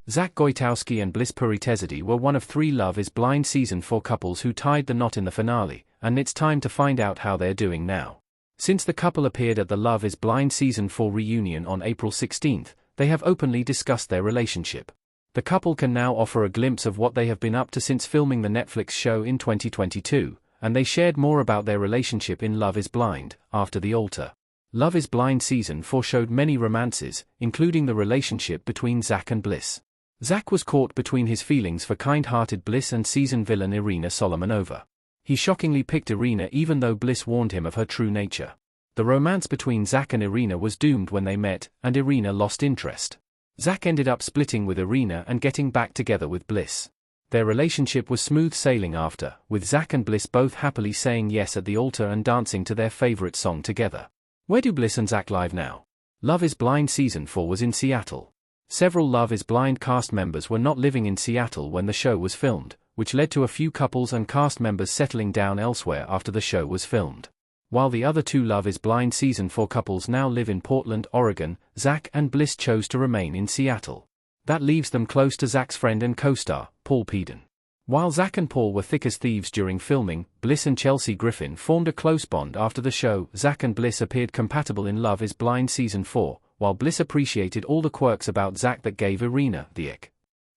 Zack Goytowski and Bliss Poureetezadi were one of 3 Love is Blind Season 4 couples who tied the knot in the finale, and it's time to find out how they're doing now. Since the couple appeared at the Love is Blind Season 4 reunion on April 16, they have openly discussed their relationship. The couple can now offer a glimpse of what they have been up to since filming the Netflix show in 2022, and they shared more about their relationship in Love is Blind, After the Altar. Love is Blind Season 4 showed many romances, including the relationship between Zack and Bliss. Zack was caught between his feelings for kind-hearted Bliss and season villain Irina Solomonova. He shockingly picked Irina even though Bliss warned him of her true nature. The romance between Zack and Irina was doomed when they met, and Irina lost interest. Zack ended up splitting with Irina and getting back together with Bliss. Their relationship was smooth sailing after, with Zack and Bliss both happily saying yes at the altar and dancing to their favorite song together. Where do Bliss and Zack live now? Love is Blind Season 4 was in Seattle. Several Love is Blind cast members were not living in Seattle when the show was filmed, which led to a few couples and cast members settling down elsewhere after the show was filmed. While the other 2 Love is Blind Season 4 couples now live in Portland, Oregon, Zack and Bliss chose to remain in Seattle. That leaves them close to Zack's friend and co-star, Paul Peden. While Zack and Paul were thick as thieves during filming, Bliss and Chelsea Griffin formed a close bond after the show. Zack and Bliss appeared compatible in Love is Blind Season 4, while Bliss appreciated all the quirks about Zack that gave Irina the ick.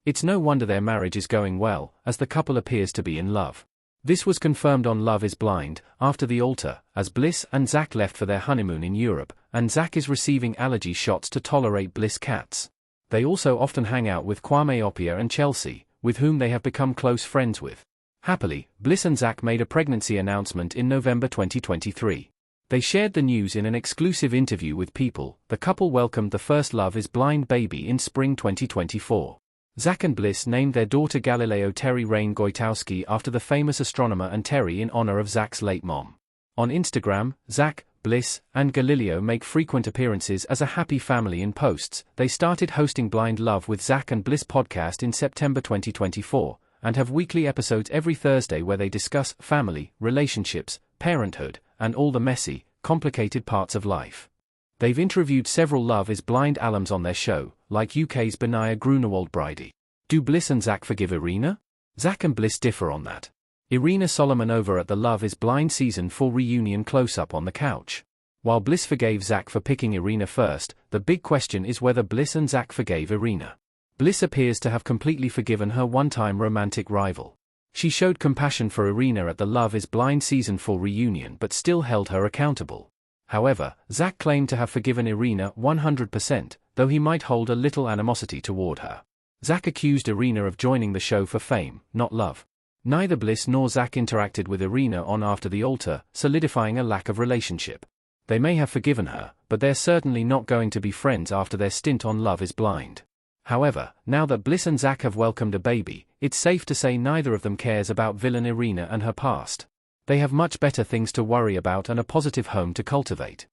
It's no wonder their marriage is going well, as the couple appears to be in love. This was confirmed on Love is Blind, After the Altar, as Bliss and Zack left for their honeymoon in Europe, and Zack is receiving allergy shots to tolerate Bliss cats. They also often hang out with Kwame Opia and Chelsea, with whom they have become close friends with. Happily, Bliss and Zack made a pregnancy announcement in November 2023. They shared the news in an exclusive interview with People. The couple welcomed the first Love is Blind baby in spring 2024. Zack and Bliss named their daughter Galileo Terry Rain Goytowski after the famous astronomer and Terry in honor of Zack's late mom. On Instagram, Zack, Bliss, and Galileo make frequent appearances as a happy family in posts. They started hosting Blind Love with Zack and Bliss podcast in September 2024, and have weekly episodes every Thursday where they discuss family, relationships, parenthood, and all the messy, complicated parts of life. They've interviewed several Love is Blind alums on their show, like UK's Benaya Grunewald-Bridey. Do Bliss and Zack forgive Irina? Zack and Bliss differ on that. Irina Solomonova at the Love is Blind Season 4 reunion close-up on the couch. While Bliss forgave Zack for picking Irina first, the big question is whether Bliss and Zack forgave Irina. Bliss appears to have completely forgiven her one-time romantic rival. She showed compassion for Irina at the Love is Blind Season 4 reunion but still held her accountable. However, Zack claimed to have forgiven Irina 100%, though he might hold a little animosity toward her. Zack accused Irina of joining the show for fame, not love. Neither Bliss nor Zack interacted with Irina on After the Altar, solidifying a lack of relationship. They may have forgiven her, but they're certainly not going to be friends after their stint on Love is Blind. However, now that Bliss and Zack have welcomed a baby, it's safe to say neither of them cares about villain Irina and her past. They have much better things to worry about and a positive home to cultivate.